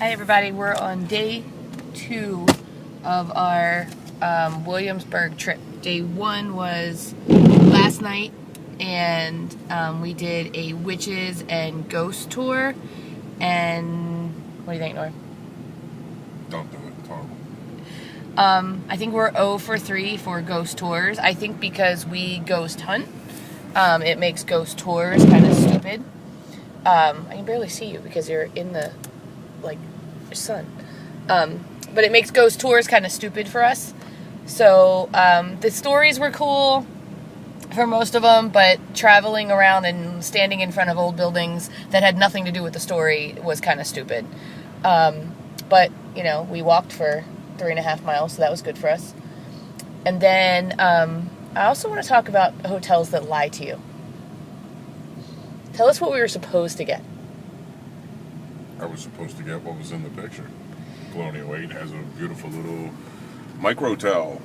Hi everybody, we're on day 2 of our Williamsburg trip. Day 1 was last night, and we did a witches and ghost tour. And what do you think, Norm? Don't do it, it's horrible. I think we're 0 for 3 for ghost tours. I think because we ghost hunt, it makes ghost tours kind of stupid. I can barely see you because you're in the sun. But it makes ghost tours kind of stupid for us. So the stories were cool for most of them, but traveling around and standing in front of old buildings that had nothing to do with the story was kind of stupid. But, you know, we walked for 3.5 miles, so that was good for us. And then I also want to talk about hotels that lie to you. Tell us what we were supposed to get. I was supposed to get what was in the picture. Colonial 8 has a beautiful little microtel.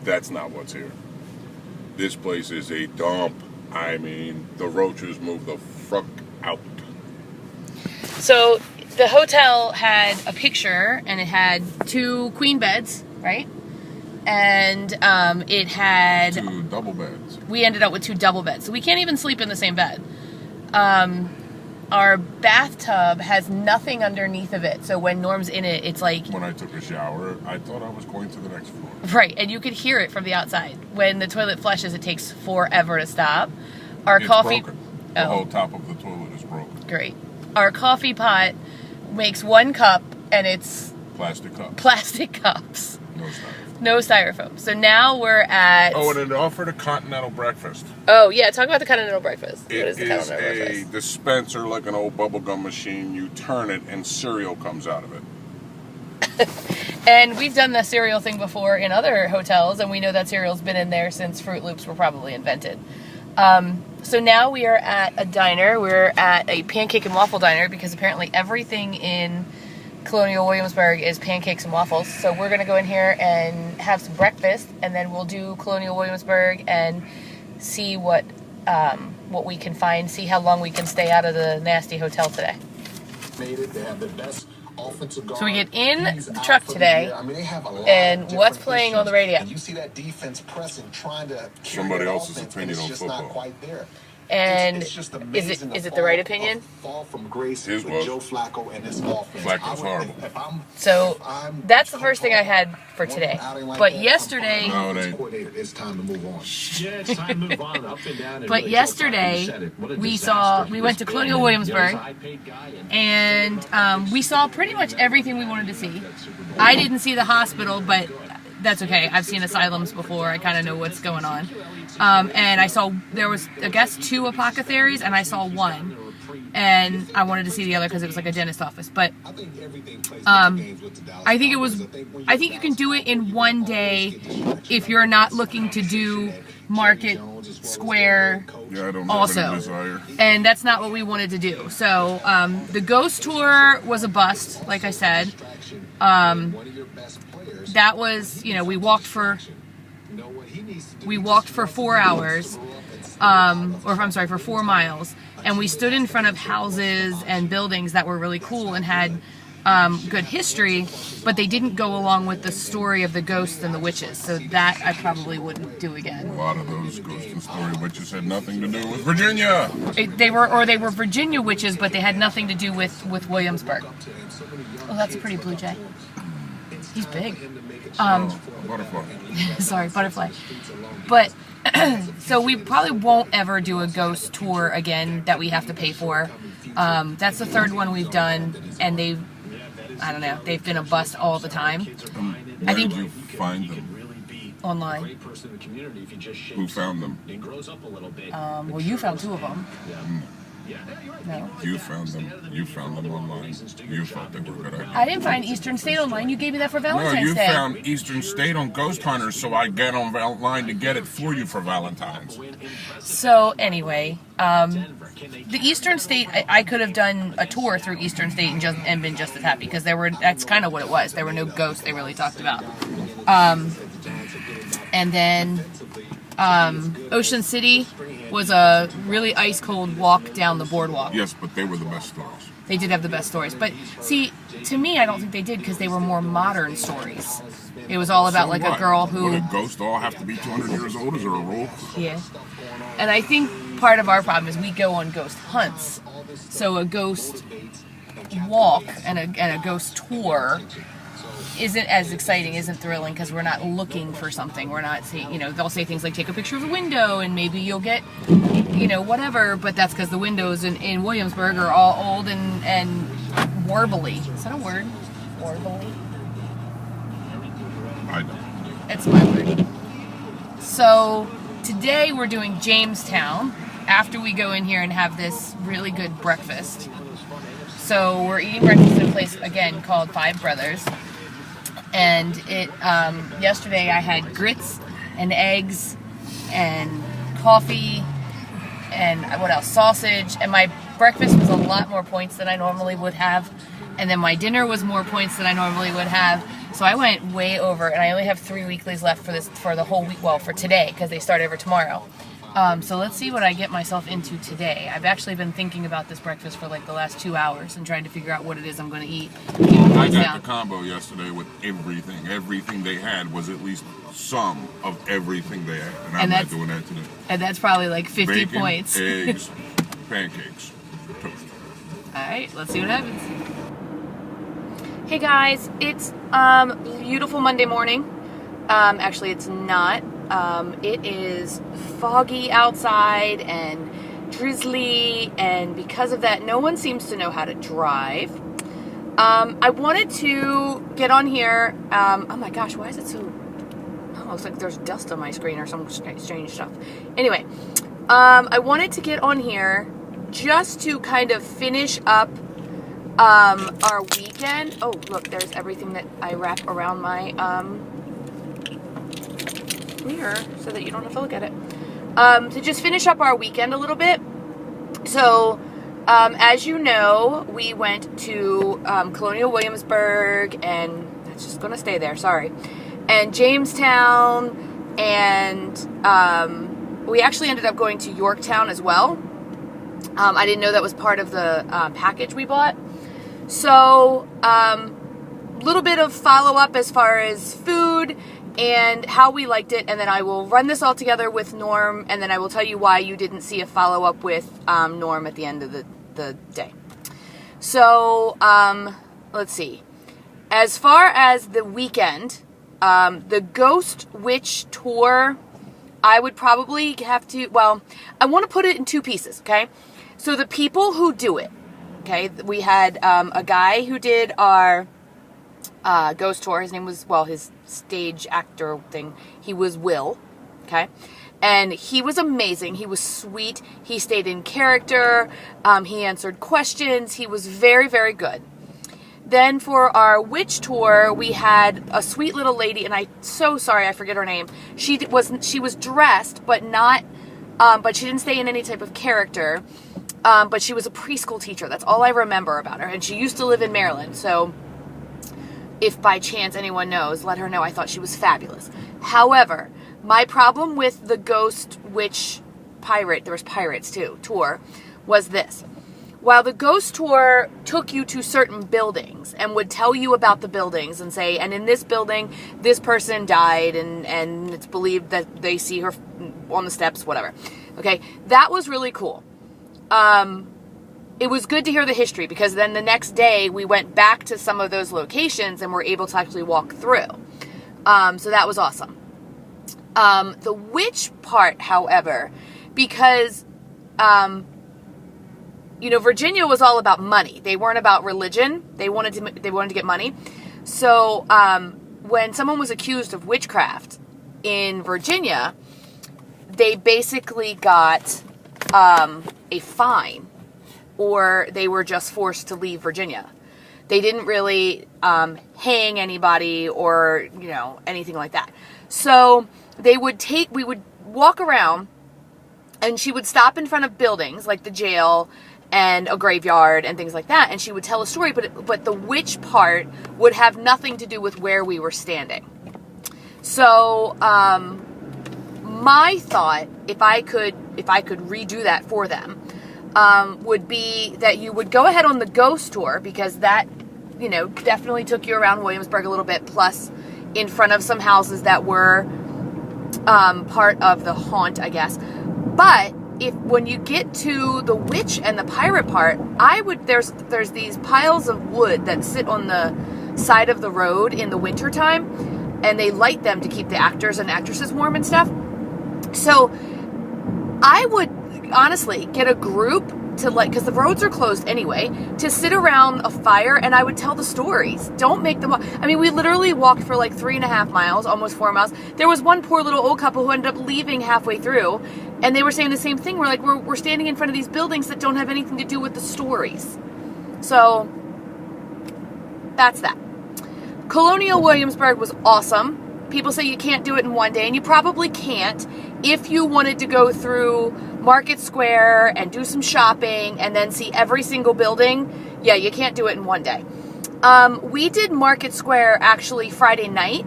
That's not what's here. This place is a dump. I mean, the roaches move the fuck out. So the hotel had a picture, and it had 2 queen beds, right? And it had 2 double beds. We ended up with 2 double beds, so we can't even sleep in the same bed. Our bathtub has nothing underneath of it, so when Norm's in it, it's like... When I took a shower, I thought I was going to the next floor. Right, and you could hear it from the outside. When the toilet flushes, it takes forever to stop. It's broken. The whole top of the toilet is broken. Great. Our coffee pot makes 1 cup, and it's... Plastic cups. Plastic cups. No styrofoam. No styrofoam. So now we're at... Oh, and it offered a continental breakfast. Oh, yeah. Talk about the continental breakfast. What It is the is continental a breakfast? dispenser like an old bubblegum machine. You turn it, and cereal comes out of it. And we've done the cereal thing before in other hotels, and we know that cereal's been in there since Fruit Loops were probably invented. So now we are at a diner. We're at a pancake and waffle diner because apparently everything in Colonial Williamsburg is pancakes and waffles. So we're going to go in here and have some breakfast, and then we'll do Colonial Williamsburg and see what we can find, see how long we can stay out of the nasty hotel today. Made it. They have the best offensive guard. So we get in the truck today, and what's playing on the radio? And you see that defense pressing, trying to Somebody else's opinion on football. Not quite there. And it's just is it the right opinion? Fall from grace His with was. Joe Flacco and his offense. Flacco's horrible. So that's the first thing I had for today. But yesterday, No, it ain't. It's time to move on. Yeah, it's time to move on. Up and down. but yesterday we went to Colonial Williamsburg, and we saw pretty much everything we wanted to see. I didn't see the hospital, but that's okay. I've seen asylums before. I kind of know what's going on. And I saw there was, I guess, 2 apothecaries, and I saw 1. And I wanted to see the other because it was like a dentist office. But I think you can do it in one day if you're not looking to do Market Square Yeah, I don't have also. any desire. And that's not what we wanted to do. So the ghost tour was a bust, like I said. That was, you know, we walked for 4 hours, for 4 miles, and we stood in front of houses and buildings that were really cool and had good history, but they didn't go along with the story of the ghosts and the witches, so that I probably wouldn't do again. A lot of those ghost and story witches had nothing to do with Virginia. They were Virginia witches, but they had nothing to do with Williamsburg. Oh, that's a pretty blue jay. He's big. Butterfly. Sorry, butterfly. But, so we probably won't ever do a ghost tour again that we have to pay for. That's the 3rd one we've done, and they've been a bust all the time. Where did you find them? Online. Who found them? Well, you found 2 of them. No. You found them. You found them online. You thought they were good. I didn't find Eastern State online. You gave me that for Valentine's No, you Day. found Eastern State on Ghost Hunters, so I get online to get it for you for Valentine's. So anyway, the Eastern State, I could have done a tour through Eastern State and been just as happy because that's kind of what it was. There were no ghosts they really talked about. And then Ocean City, was a really ice cold walk down the boardwalk. Yes, but they were the best stories. They did have the best stories. But see, to me, I don't think they did because they were more modern stories. It was all about So like what? a girl who... Would a ghost all have to be 200 years old? Is there a rule? Yeah. And I think part of our problem is we go on ghost hunts. So a ghost walk and a ghost tour isn't as exciting, isn't thrilling, because we're not looking for something. We're not seeing, you know, they'll say things like take a picture of the window and maybe you'll get, you know, whatever, but that's because the windows in Williamsburg are all old and warbly. Is that a word? Warbly? I know. It's my word. So today we're doing Jamestown after we go in here and have this really good breakfast. So we're eating breakfast at a place, again, called Five Brothers. And it yesterday I had grits and eggs and coffee and what else? Sausage. And my breakfast was a lot more points than I normally would have. And then my dinner was more points than I normally would have. So I went way over, and I only have 3 weeklies left for the whole week. Well, for today, because they start over tomorrow. So let's see what I get myself into today. I've actually been thinking about this breakfast for like the last 2 hours and trying to figure out what it is I'm going to eat. I got the combo yesterday with everything. Everything they had was at least some of everything they had. And I'm not doing that today. And that's probably like 50 Bacon, points. eggs, pancakes, toast. Alright, let's see what happens. Hey guys, it's beautiful Monday morning. Actually, it's not. It is foggy outside and drizzly, and because of that, no one seems to know how to drive. I wanted to get on here. Oh my gosh, why is it so... Oh, it looks like there's dust on my screen or some strange stuff. Anyway, I wanted to get on here just to kind of finish up our weekend. Oh, look, there's everything that I wrap around my mirror so that you don't have to look at it. To just finish up our weekend a little bit. So, as you know, we went to Colonial Williamsburg, and that's just going to stay there, sorry. And Jamestown, and we actually ended up going to Yorktown as well. I didn't know that was part of the package we bought. So, little bit of follow-up as far as food and how we liked it, and then I will run this all together with Norm, and then I will tell you why you didn't see a follow-up with Norm at the end of the day. So, let's see. As far as the weekend, the Ghost Witch Tour, I would probably have to, well, I want to put it in two pieces, okay? So the people who do it, okay, we had a guy who did our ghost tour. His name was, well, his stage actor thing, he was Will, okay? And he was amazing. He was sweet. He stayed in character. He answered questions. He was very, very good. Then for our witch tour, we had a sweet little lady, and I'm so sorry, I forget her name. She was dressed, but not, but she didn't stay in any type of character. But she was a preschool teacher. That's all I remember about her. And she used to live in Maryland. So if by chance anyone knows, let her know. I thought she was fabulous. However, my problem with the Ghost Witch Pirate, there was pirates too, tour, was this. While the ghost tour took you to certain buildings and would tell you about the buildings and say, and in this building, this person died, and it's believed that they see her on the steps, whatever. Okay, that was really cool. It was good to hear the history, because then the next day we went back to some of those locations and were able to actually walk through. So that was awesome. The witch part, however, because, you know, Virginia was all about money. They weren't about religion. They wanted to get money. So, when someone was accused of witchcraft in Virginia, they basically got, a fine, or they were just forced to leave Virginia. They didn't really, hang anybody or, you know, anything like that. So we would walk around, and she would stop in front of buildings like the jail and a graveyard and things like that, and she would tell a story, but the witch part would have nothing to do with where we were standing. So, my thought, if I could redo that for them, would be that you would go ahead on the ghost tour, because that, you know, definitely took you around Williamsburg a little bit, plus in front of some houses that were part of the haunt, I guess. But when you get to the witch and the pirate part, there's these piles of wood that sit on the side of the road in the wintertime, and they light them to keep the actors and actresses warm and stuff. So I would honestly get a group to, like, because the roads are closed anyway, to sit around a fire, and I would tell the stories. Don't make them. I mean, we literally walked for like 3.5 miles, almost 4 miles. There was one poor little old couple who ended up leaving halfway through, and they were saying the same thing. We're like, we're standing in front of these buildings that don't have anything to do with the stories. So that's that. Colonial Williamsburg was awesome. People say you can't do it in one day, and you probably can't. If you wanted to go through Market Square and do some shopping and then see every single building, yeah, you can't do it in one day. We did Market Square actually Friday night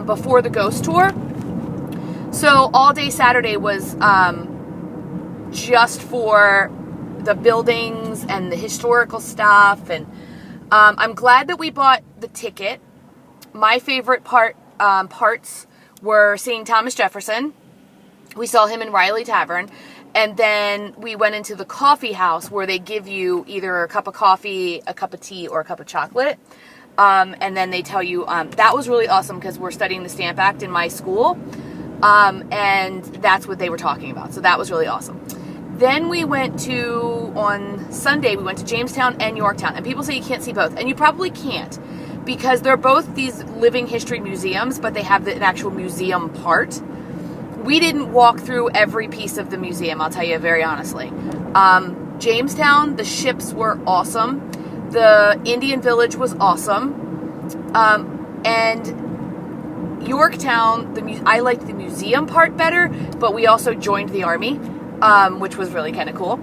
before the ghost tour. So all day Saturday was just for the buildings and the historical stuff. And I'm glad that we bought the ticket. My favorite parts were seeing Thomas Jefferson. We saw him in Riley Tavern, and then we went into the coffee house where they give you either a cup of coffee, a cup of tea, or a cup of chocolate. And then they tell you, that was really awesome because we're studying the Stamp Act in my school, and that's what they were talking about. So that was really awesome. Then we went on Sunday, we went to Jamestown and Yorktown, and people say you can't see both, and you probably can't, because they're both these living history museums, but they have an actual museum part. We didn't walk through every piece of the museum, I'll tell you very honestly. Jamestown, the ships were awesome. The Indian village was awesome. And Yorktown, I liked the museum part better, but we also joined the army, which was really kind of cool.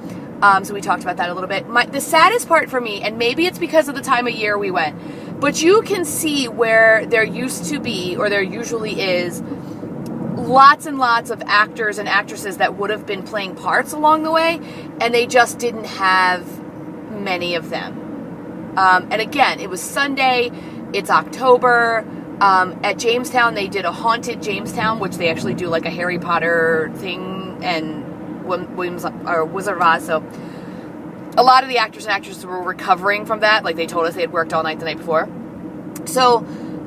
So we talked about that a little bit. The saddest part for me, and maybe it's because of the time of year we went, but you can see where there used to be, or there usually is, lots and lots of actors and actresses that would have been playing parts along the way, and they just didn't have many of them. And again, it was Sunday, it's October. At Jamestown, they did a haunted Jamestown, which they actually do like a Harry Potter thing, and Wizard of Oz. So a lot of the actors and actresses were recovering from that. Like, they told us they had worked all night the night before. So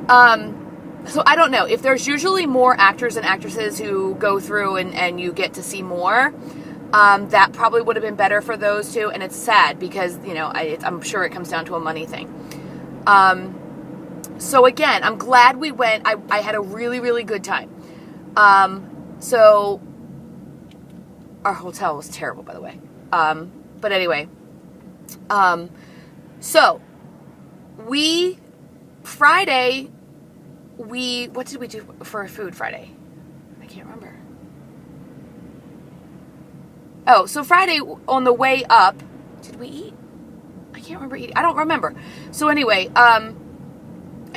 I don't know. If there's usually more actors and actresses who go through and you get to see more, that probably would have been better for those two. And it's sad because, you know, I'm sure it comes down to a money thing. So again, I'm glad we went. I had a really, really good time. So our hotel was terrible, by the way. But anyway, so Friday, what did we do for food Friday? I can't remember. Oh, so Friday on the way up, did we eat? I can't remember eating. I don't remember. So anyway, I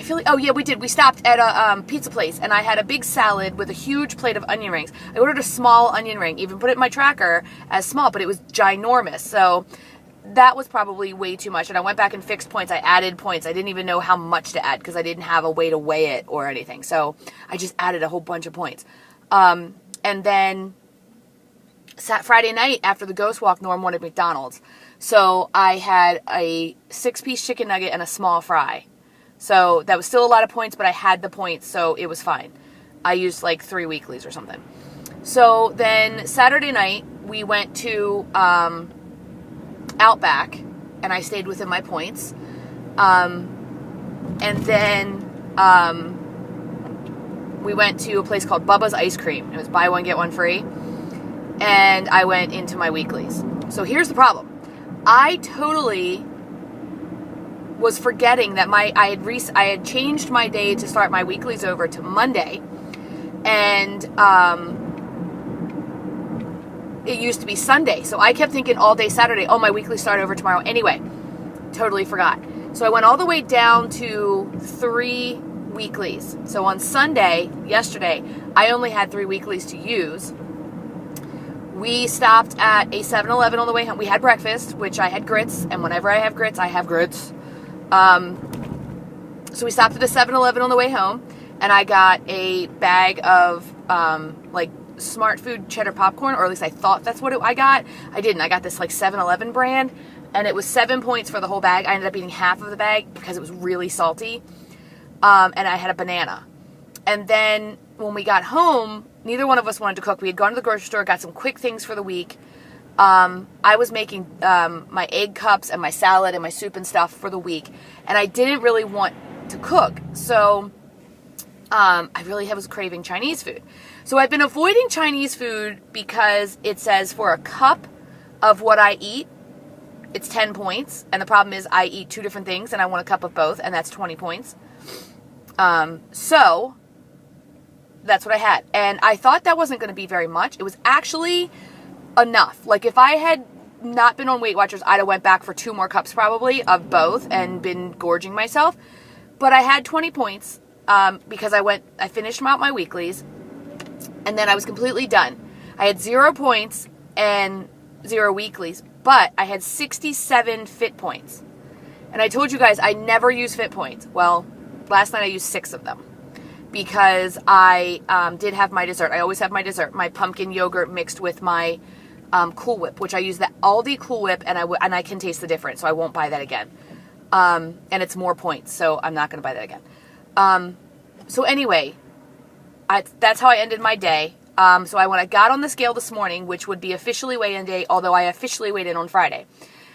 feel like, oh yeah, we did. We stopped at a pizza place, and I had a big salad with a huge plate of onion rings. I ordered a small onion ring, even put it in my tracker as small, but it was ginormous. So that was probably way too much. And I went back and fixed points. I added points. I didn't even know how much to add because I didn't have a way to weigh it or anything. So I just added a whole bunch of points. And then Friday night after the ghost walk, Norm wanted McDonald's. So I had a 6-piece chicken nugget and a small fry. So that was still a lot of points, but I had the points, so it was fine. I used like 3 weeklies or something. So then Saturday night, we went to Outback, and I stayed within my points. And then we went to a place called Bubba's Ice Cream. It was buy one, get one free. And I went into my weeklies. So here's the problem. I totally was forgetting that I had changed my day to start my weeklies over to Monday, and it used to be Sunday, so I kept thinking all day Saturday, oh, my weeklies start over tomorrow. Anyway, totally forgot. So I went all the way down to 3 weeklies. So on Sunday, yesterday, I only had 3 weeklies to use. We stopped at a 7-Eleven on the way home. We had breakfast, which I had grits, and whenever I have grits, I have grits. So we stopped at a 7-Eleven on the way home, and I got a bag of, like, Smart Food cheddar popcorn, or at least I thought that's what I got. I didn't. I got this, like, 7-Eleven brand, and it was 7 points for the whole bag. I ended up eating half of the bag because it was really salty, and I had a banana. And then when we got home, neither one of us wanted to cook. We had gone to the grocery store, got some quick things for the week. I was making my egg cups and my salad and my soup and stuff for the week, and I didn't really want to cook. So I really was craving Chinese food. So I've been avoiding Chinese food because it says for a cup of what I eat, it's 10 points. And the problem is I eat 2 different things and I want a cup of both, and that's 20 points. So that's what I had. And I thought that wasn't going to be very much. It was actually enough. Like, if I had not been on Weight Watchers, I'd have went back for 2 more cups probably of both and been gorging myself. But I had 20 points because I finished out my weeklies, and then I was completely done. I had 0 points and 0 weeklies, but I had 67 fit points. And I told you guys I never use fit points. Well, last night I used 6 of them because I did have my dessert. I always have my dessert, my pumpkin yogurt mixed with my Cool Whip, which I use the Aldi Cool Whip, and I can taste the difference, so I won't buy that again. And it's more points, so I'm not going to buy that again. So anyway, that's how I ended my day. So when I got on the scale this morning, which would be officially weigh-in day, although I officially weighed in on Friday,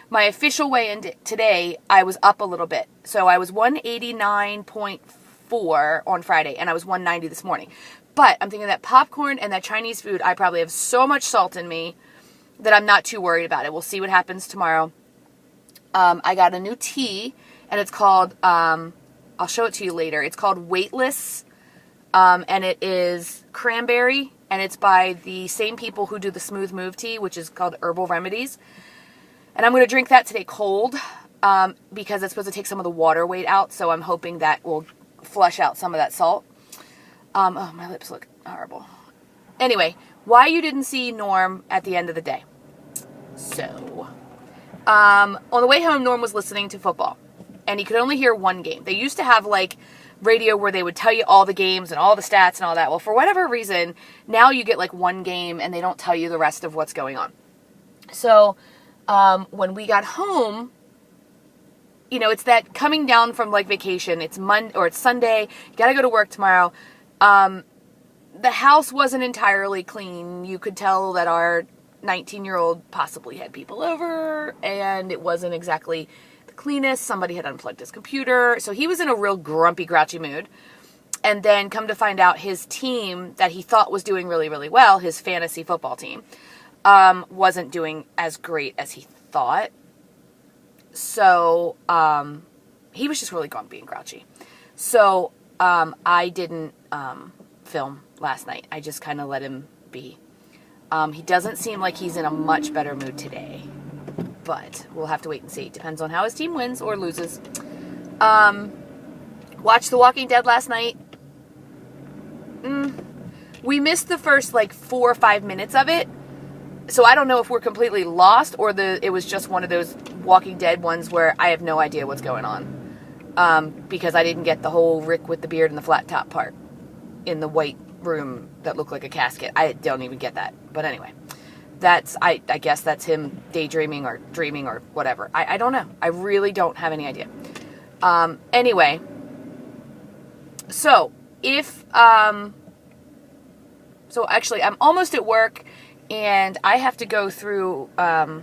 my official weigh-in today, I was up a little bit. So I was 189.4 on Friday, and I was 190 this morning. But I'm thinking that popcorn and that Chinese food, I probably have so much salt in me that I'm not too worried about it. We'll see what happens tomorrow. I got a new tea, and it's called, I'll show it to you later. It's called Weightless, and it is cranberry, and it's by the same people who do the Smooth Move tea, which is called Herbal Remedies. And I'm going to drink that today cold, because it's supposed to take some of the water weight out, so I'm hoping that will flush out some of that salt. Oh, my lips look horrible. Anyway, why you didn't see Norm at the end of the day. So, on the way home, Norm was listening to football, and he could only hear one game. They used to have, like, radio where they would tell you all the games and all the stats and all that. Well, for whatever reason, now you get, like, one game, and they don't tell you the rest of what's going on. So, when we got home, you know, it's that coming down from, like, vacation. It's Monday, or it's Sunday. You gotta go to work tomorrow. The house wasn't entirely clean. You could tell that our 19-year-old possibly had people over, and it wasn't exactly the cleanest. Somebody had unplugged his computer. So he was in a real grumpy, grouchy mood. And then come to find out, his team that he thought was doing really, really well, his fantasy football team, wasn't doing as great as he thought. So he was just really grumpy and grouchy. So I didn't film last night. I just kind of let him be. He doesn't seem like he's in a much better mood today, but we'll have to wait and see. Depends on how his team wins or loses. Watched The Walking Dead last night. We missed the first, like, 4 or 5 minutes of it, so I don't know if we're completely lost or it was just one of those Walking Dead ones where I have no idea what's going on, because I didn't get the whole Rick with the beard and the flat top part in the white room that looked like a casket. I don't even get that. But anyway, I guess that's him daydreaming or dreaming or whatever. I don't know. I really don't have any idea. Anyway, so so actually I'm almost at work, and I have to go through a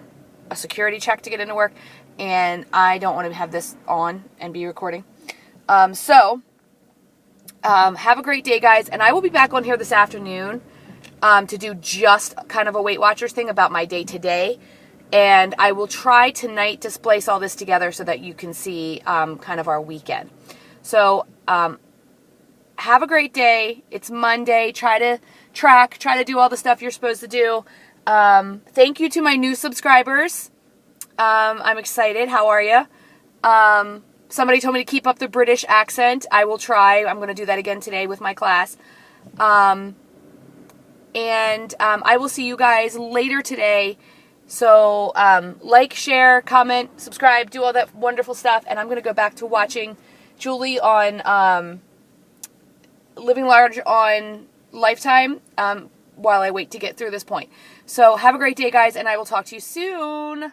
security check to get into work, and I don't want to have this on and be recording. Have a great day, guys, and I will be back on here this afternoon to do just kind of a Weight Watchers thing about my day today, and I will try tonight to splice all this together so that you can see kind of our weekend. So have a great day. It's Monday. Try to do all the stuff you're supposed to do. Thank you to my new subscribers. I'm excited. How are you? Somebody told me to keep up the British accent. I will try. I'm going to do that again today with my class. I will see you guys later today. So, like, share, comment, subscribe, do all that wonderful stuff. And I'm going to go back to watching Julie on Living Large on Lifetime while I wait to get through this point. So, have a great day, guys, and I will talk to you soon.